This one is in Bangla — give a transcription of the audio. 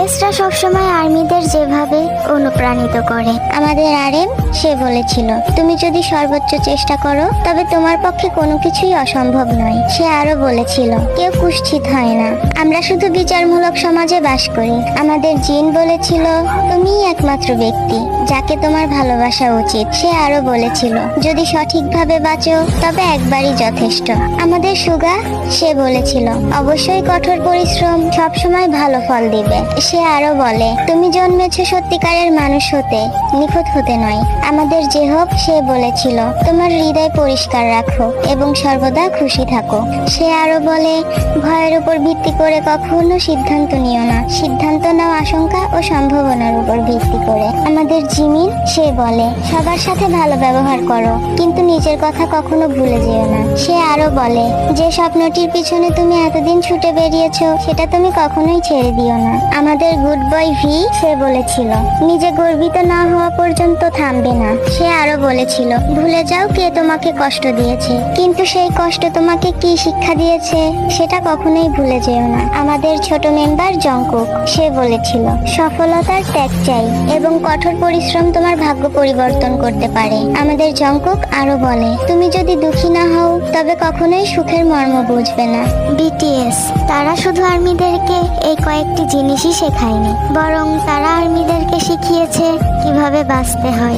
বিটিএসরা সবসময় আর্মিদের যেভাবে অনুপ্রাণিত করে। আমাদের আরএম সে বলেছিল, তুমি যদি সর্বোচ্চ চেষ্টা করো তবে তোমার পক্ষে কোনো কিছুই অসম্ভব নয়। সে আরো বলেছিল, কেউ কুৎসিত হয় না, আমরা শুধু বিচারমূলক সমাজে বাস করি। আমাদের জিন বলেছিল, তুমিই একমাত্র ব্যক্তি যাকে তোমার ভালোবাসা উচিত। সে আরো বলেছিল, যদি সঠিকভাবে বাঁচো তবে একবারই যথেষ্ট। আমাদের সুগা সে বলেছিল, অবশ্যই কঠোর পরিশ্রম সবসময় ভালো ফল দিবে। সে আরো বলে, তুমি জন্মেছ সত্যিকারের মানুষ হতে, নিখুঁত হতে নয়। আমাদের জেহব সে বলেছিল, তোমার হৃদয় পরিষ্কার রাখো এবং সর্বদা খুশি থাকো। সে আরো বলে, ভয়ের উপর ভিত্তি করে কখনো সিদ্ধান্ত নিও না, সিদ্ধান্ত নাও আশঙ্কা ও সম্ভাবনার উপর ভিত্তি করে। আমাদের জিমিন সে বলে, সবার সাথে ভালো ব্যবহার করো, কিন্তু নিজের কথা কখনো ভুলে যেও না। সে আরো বলে, যে স্বপ্নটির পিছনে তুমি এতদিন ছুটে বেরিয়েছো সেটা তুমি কখনোই ছেড়ে দিও না। আমাদের গুড বয় ভি সে বলেছিল, নিজে গর্বিত না হওয়া পর্যন্ত থামবে না। সে আরো বলেছিল, ভুলে যাও কে তোমাকে কষ্ট দিয়েছে, কিন্তু সেই কষ্ট তোমাকে কি শিক্ষা দিয়েছে সেটা কখনোই ভুলে যেও না। আমাদের ছোট মেম্বার জংকুক সে বলেছিল, সফলতার ত্যাগ চাই এবং কঠোর পরিশ্রম তোমার ভাগ্য পরিবর্তন করতে পারে। আমাদের জংকুক আরো বলে, তুমি যদি দুঃখী না হও তবে কখনোই সুখের মর্ম বুঝবে না। বিটিএস তারা শুধু আর্মিদেরকে এই কয়েকটি জিনিসই শেখায়নি, বরং তারা আর্মিদেরকে শিখিয়েছে কিভাবে বাঁচতে হয়।